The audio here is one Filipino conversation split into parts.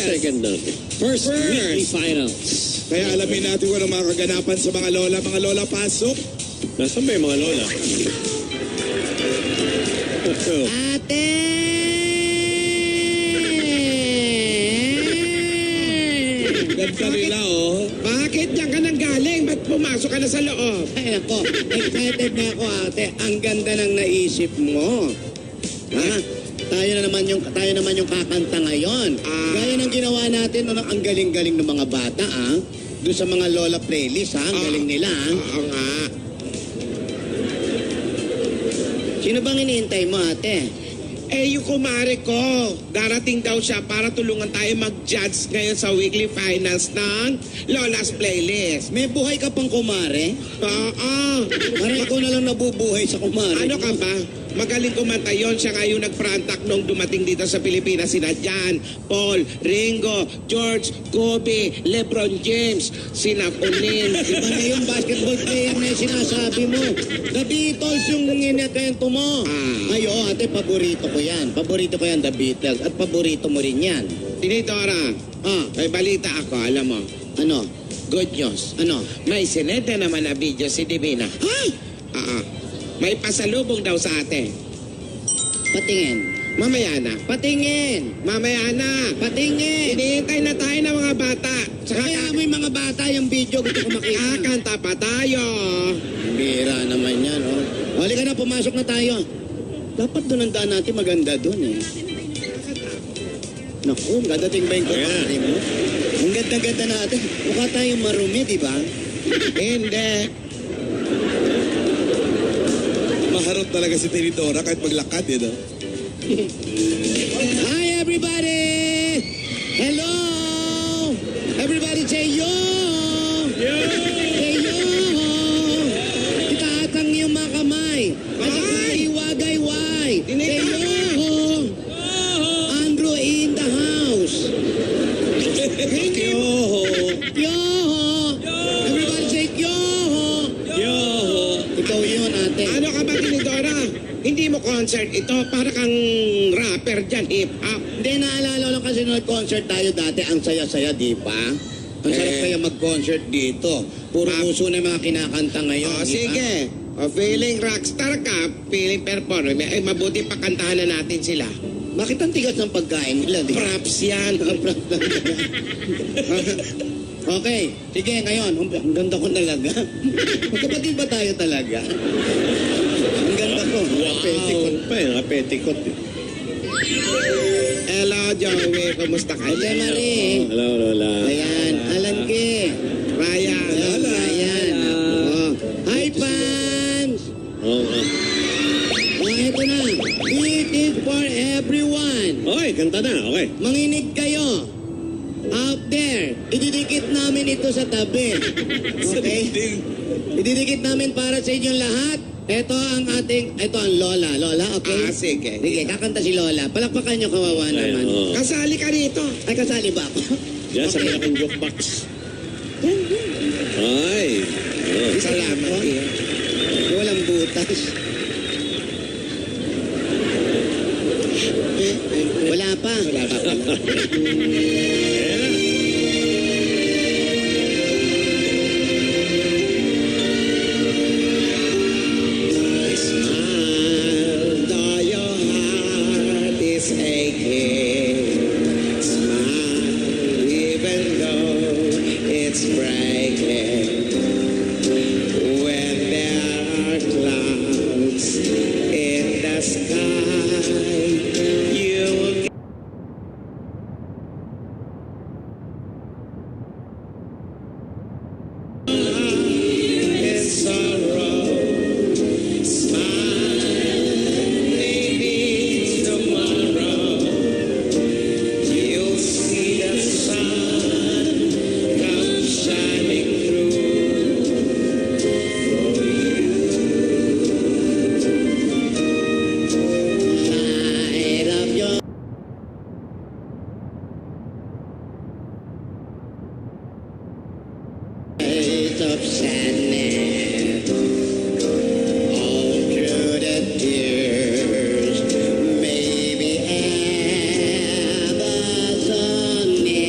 second na. First weekly finals. Kaya alamin natin kung ano mga kaganapan sa mga lola. Mga lola, pasok. Nasaan ba yung mga lola? Ate! Ganda nila, oh. Bakit diyan ka nang galing? Ba't pumasok ka na sa loob? Ay ako, excited na ako ate. Ang ganda ng naisip mo. Ha? Tayo naman yung kakanta ngayon. Gaya ng ginawa natin, ang galing-galing ng mga bata, doon sa mga lola playlist, ang galing nila, Oo nga. Sino bang iniintay mo, ate? Yung kumare ko, darating daw siya para tulungan tayo mag-judge ngayon sa weekly finals ng Lola's Playlist. May buhay ka pang kumare? Oo. Parang ikaw na lang nabubuhay sa kumare. Ano ka ba? Magaling kumanta yon. Siya nga yung nag-frontak nung dumating dito sa Pilipinas. Sina Jan, Paul, Ringo, George, Kobe, Lebron James, sina Pauline. Iba na yung basketball player na yung sinasabi mo. The Beatles yung inakento mo. Ay, oo, ate, paborito ko yan. Paborito ko yan, The Beatles. At paborito mo rin yan. Tinidora, may balita ako, alam mo. Ano? Good news. Ano? May sinete naman na video si Divina. May pasalubong daw sa ate. Patingin. Mamaya na. Patingin. Mamaya na. Patingin. Hinihintay na tayo ng mga bata. Kaya may mga bata yung video. Gusto ko makita. Kakanta pa tayo. Bira naman yan, oh. Halika na, pumasok na tayo. Dapat doon ang daan natin maganda doon, eh. Naku, gadating ba yung kumari mo? Ang ganda-ganda natin. Mukha tayong marumi, di ba? Hindi. Maharot talaga si Tinidora kahit maglakad, eh, no? Hi, everybody! Hello! Everybody say yo! Yo! Say yo! Itaas ang iyong mga kamay. At saka iwagay-way. Say yo! Andrew in the house. Yo! Yo! Everybody say yo! Yo! Ikaw yun, ate. Ano ka ba, Tinidora? Hindi mo concert ito. Para kang rapper dyan, hip-hop. Hindi, naalala lang kasi nung concert tayo dati, ang saya-saya, di ba? Ang sarap kaya mag-concert dito. Puro puso na yung mga kinakanta ngayon. O, sige. O, feeling rockstar ka, feeling performer. Ay, mabuti pa kantahan na natin sila. Bakit ang tigas ng pagkain nila? Di? Props yan. Okay, sige, ngayon. Ang ganda ko talaga. Magkapatid ba tayo talaga? Ang ganda ko. Petikot pa eh. Petikot eh. Hello, Joey. Kumusta ka? Hello, Marie. Hello, Lola. Ayan, Alan K. Ryan. Hello, Ryan. Oh. Hi, fans! Ito na. It is for everyone. Okay, kanta na. Okay. Manginig kayo. Out there. Ididikit namin ito sa tabi. Okay? Ididikit namin para sa inyong lahat. Ito ang Lola. Lola, okay? Sige. Sige, kakanta si Lola. Palakpakan nyo, kawawa naman. Kasali ka rito. Ay, kasali ba ako? Diyan sa malaking jukebox. Ay. Salamat. Walang butas. Wala pa. Wala pa pala. Of sadness, all through the tears, maybe ever so near.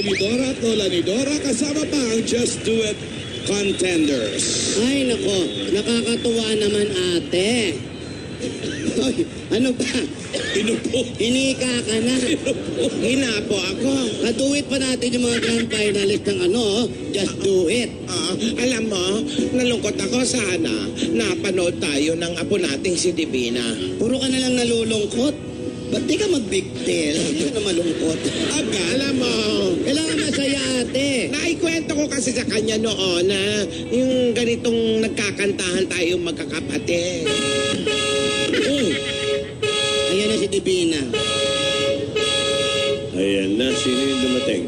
ni Dora at lola ni Dora, kasama pa ang Just Do It contenders. Ay, nako. Nakakatuwa naman, ate. Hoy, ano ba? Inupo. Inika ka na. Hinapo ako. Kaduit pa natin yung mga grand finalist ng Just Do It. Alam mo, nalungkot ako sana. Napanood tayo ng apo nating si Divina. Puro ka na lang nalulungkot. Ba't di ka mag-big deal? Hindi ka na malungkot. Aga, alam mo, Kailangan masaya, ate. naikwento ko kasi sa kanya noon na yung ganitong nagkakantahan tayo magkakapatid. Ayan na si Divina. Ayan na, sino yung dumating?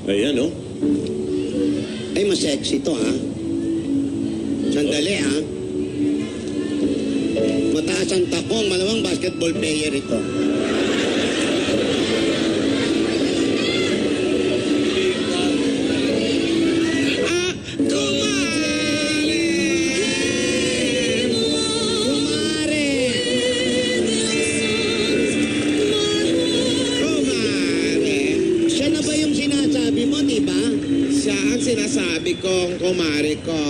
Ayan, oh. Ay, mas sexy to, ha? Sandali, ha? Mataas ang takong, malamang basketball player ito. Kumare! Kumare, Siya na ba yung sinasabi mo, di ba? siya ang sinasabi kong kumare ko.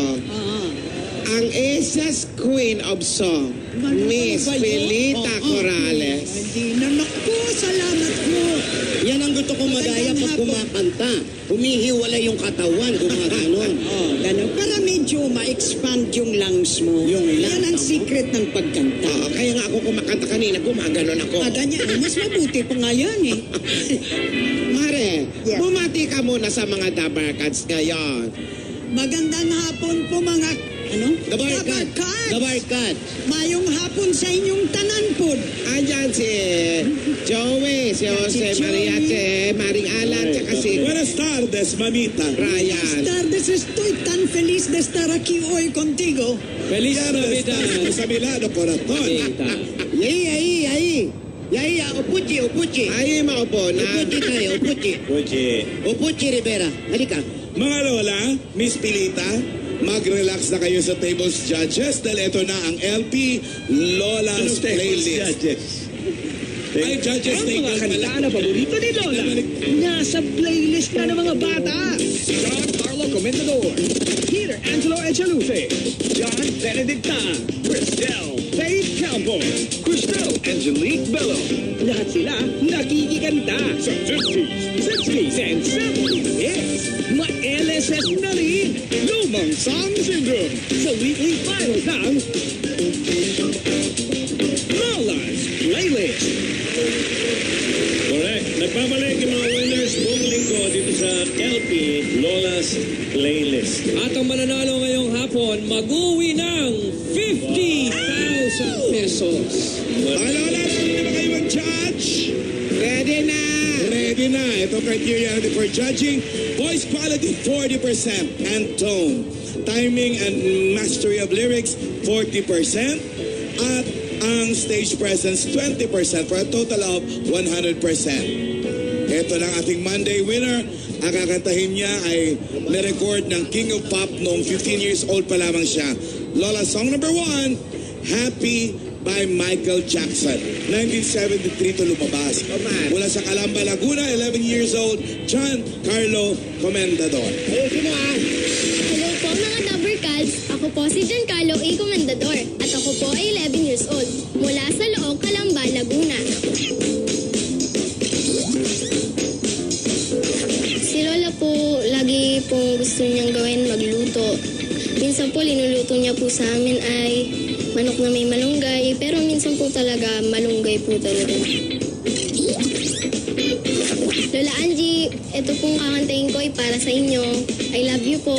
Ang Asia's Queen of Song, Miss Felita Corrales. Hindi na, naku, salamat po. Yan ang gusto kong magaya pag kumakanta. Humihiwalay yung katawan, gumaganon. Ganun, para medyo ma-expand yung lungs mo. Yung lungs, Yan ang tama. secret ng pagkanta. Kaya nga ako kumakanta kanina, gumaganon ako. Ganyan, mas mabuti pa nga yan eh. Mare, Yeah. bumati ka muna sa mga Dabarkads ngayon. Magandang hapon po mga, The Barkat. Dabarkads. The Barkat. Mayong hapon sa inyong tanan po. Andyan si Joey, si Jose Si Maria, Joey. si Maring Alan, tsaka si Buenas tardes, mamita. Ryan. Tardes, estoy tan feliz de estar aquí hoy contigo. Feliz Navidad sa Milano, Corazon. Yay. Upuchi. Ay, maupo na. Upuchi tayo, upuchi. Kuchi. Upuchi Rivera. Halika. Mga lola, Miss Pilita, mag-relax na kayo sa tables judges dahil ito na ang LP Lola's Playlist. Ay, judges na ikaw pala. na paborito ni Lola. Nasa playlist na ng mga bata. John Carlo Comendador, Peter Angelo Echaluce, John Benedictan, Cristel, Faith Campos, Cristel Angelique Bello. Lahat sila nakikikanta sa 50s, 60s, and 70s hits. Ma-LSS na rin. Lumang Song Syndrome sa weekly finals ng Lola's Playlist. Correct. Nagpapalik yung mga winners buong linggo dito sa LP Lola's Playlist. At ang mananalo ngayong hapon, mag-uwi ng 50,000 pesos. Mga lola, ready na ba kayo mag-judge? Ready na. Ready na. Ito criteria natin for judging. Voice quality, 40%. And tone. Timing and mastery of lyrics, 40%. At ang stage presence, 20% for a total of 100%. Ito lang ating Monday winner. Ang kakantahin niya ay na-record ng King of Pop noong 15 years old pa lamang siya. Lola, song number 1, Happy by Michael Jackson. 1973 to lumabas. Mula sa Calamba, Laguna, 11 years old, John Carlo Comendador. Hello po mga Dabarkads. Ako po si Giancarlo A. Comendador at ako po ay 11 years old mula sa Loong Calamba, Laguna. Si Lola po, lagi pong gusto niyang gawin magluto. Minsan po, linuluto niya po sa amin ay manok na may malunggay, pero minsan po talaga malunggay po talaga. Lola Angie, ito pong kakantahin ko ay para sa inyo. I love you po.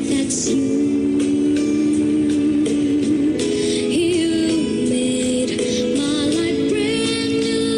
That's you. You made my life brand new.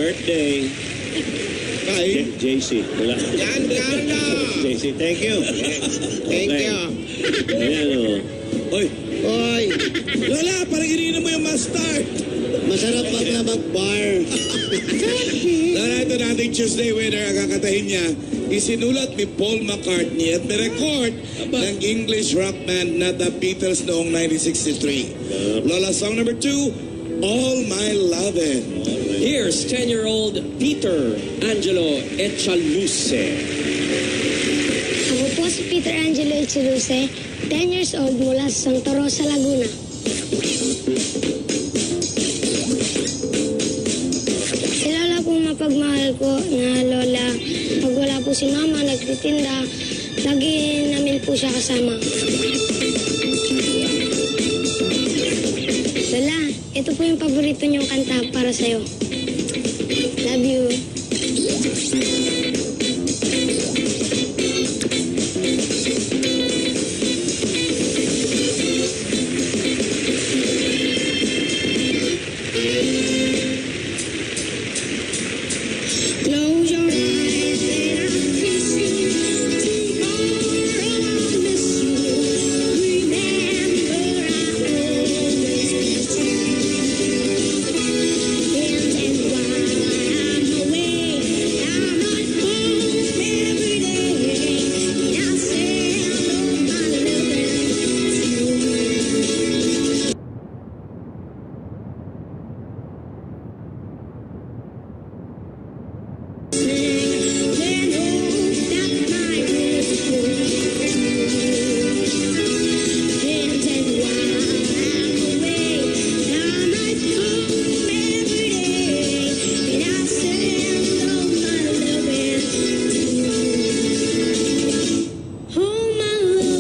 birthday. Kay, JC. Wala. Giancarlo. JC, thank you. Thank Okay. you. Ayan o. oy, Oy, Lola, parang ininom mo yung mustard. Masarap pag na mag-bar. Lola, ito nating Tuesday winner. Ang kakatahin niya, isinulat ni Paul McCartney at may-record ng English rock band na The Beatles noong 1963. Lola, song number 2, All My Lovin'. Here's 10-year-old Peter Angelo Echalaluce. Ako po si Peter Angelo Echalaluce, 10 years old mula sa Santa Rosa, Laguna. Si Lola po mapagmahal ko na lola. Pag wala po si mama nagtitinda, lagi namin po siya kasama. Lola, ito po yung paborito niyong kanta para sa'yo. Love you. Close your eyes and I'll kiss you. Tomorrow I'll miss you. Remember I always miss you. And while I'm away, I'm not home every day. And I send all my loving to you. Then hope that my wish will come true. And while I'm away, I'm at home every day. And I send all my loving to you. All my loving I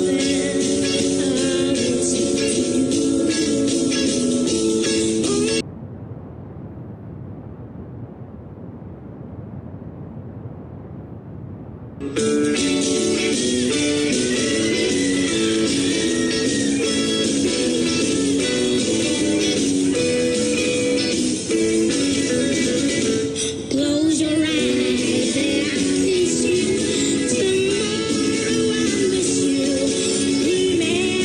will send to you. Close your eyes and I'll kiss you. Tomorrow I'll miss you. Remember I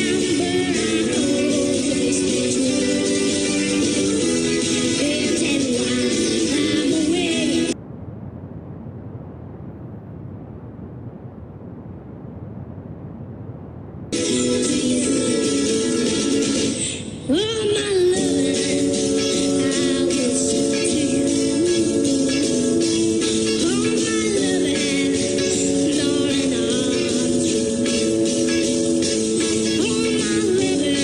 always miss you. And while I'm away. All my loving I will send to you. All my loving, darling, I'm true. All my loving,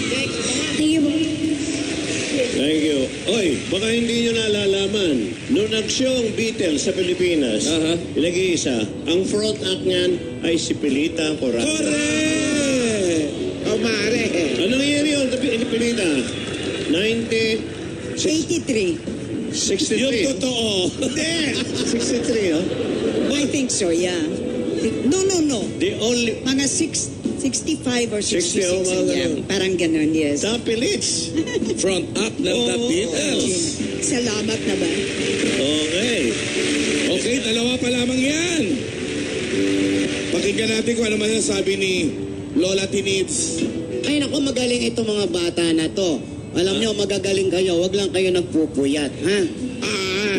Thank you po. Thank you. Oy, baka hindi nyo nalalaman. Noong nag-show ang Beatles sa Pilipinas, nag-iisa, ang front act niyan ay si Pilita Corral. Correct! kumare. Anong year yun? Pilita? 83. 63. Yung totoo. Hindi! 63, oh. I think so, yeah. No. The only... Mga 65 or 66. 60, oh, mga yeah. ganun. Parang ganun, yes. Sa Pilits. Front up ng The Oo. Beatles. Salamat naman. Okay. Okay, dalawa pa lamang yan. Pakinggan natin kung ano man sabi ni Lola Tinids. Ay naku, magaling itong mga bata na to. Alam nyo, magagaling kayo. Wag lang kayo nagpupuyat, ha?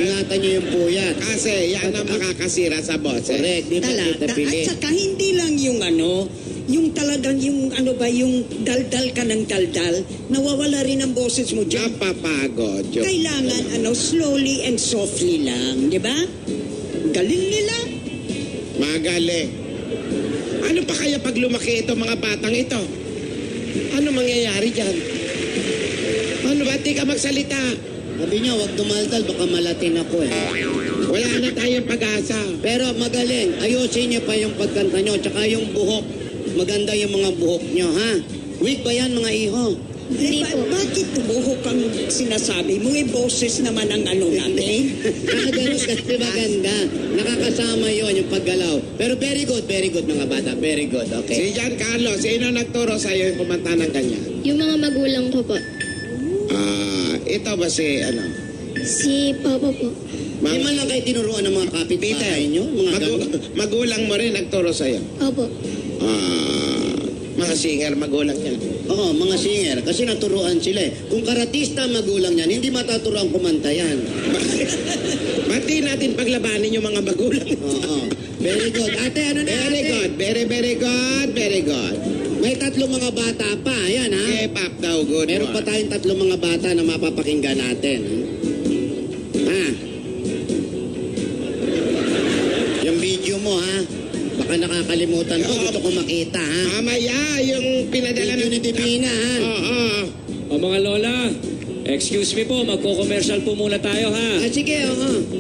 Ingatan nyo yung puyat. Kasi yan ang makakasira sa boses. Correct, di ba kita At pilit? saka hindi lang yung yung talagang yung yung daldal ka ng daldal, nawawala rin ang boses mo dyan. Napapagod. Yung- Kailangan slowly and softly lang, di ba? Galing nila. Magaling. Ano pa kaya pag lumaki ito mga batang ito? Ano mangyayari dyan? Ano ba? Di ka magsalita. Sabi niya, wag dumaldal, baka malatin ako eh. Wala na tayong pag-asa. Pero magaling, ayusin niyo pa yung pagkanta niyo, tsaka yung buhok. Maganda yung mga buhok niyo, ha? Weak ba yan, mga iho? Hindi po. Bakit buhok ang sinasabi mo? Boses naman ang ano natin. Nakaganos kasi maganda. Nakakasama yon yung paggalaw. Pero very good mga bata. Very good, okay. Si Giancarlo, sino nagturo sa'yo yung kumanta ng ganyan? Yung mga magulang ko po. Ito ba si, ano? Si Papa po. Di man lang kayo tinuruan ng mga kapitbahay nyo? Mga Magulang mo rin nagturo sa'yo? Opo. Mga singer, magulang niya. Oo, mga singer. Kasi naturuan sila eh. Kung karatista magulang yan, hindi mataturuan kumanta yan. Ba't di natin paglabanin yung mga magulang? Oo. Very good. Ate, ano na Very ate? good, very good. May 3 mga bata pa. Ayan ha. K-pop daw, good Meron one. pa tayong 3 mga bata na mapapakinggan natin. Ha? Yung video mo ha. Baka nakakalimutan ko. Gusto ko makita ha. Mamaya, yung pinadala Video ni Divina ha. Oo. O mga lola, excuse me po, magko-commercial po muna tayo ha. Ah, sige, oo.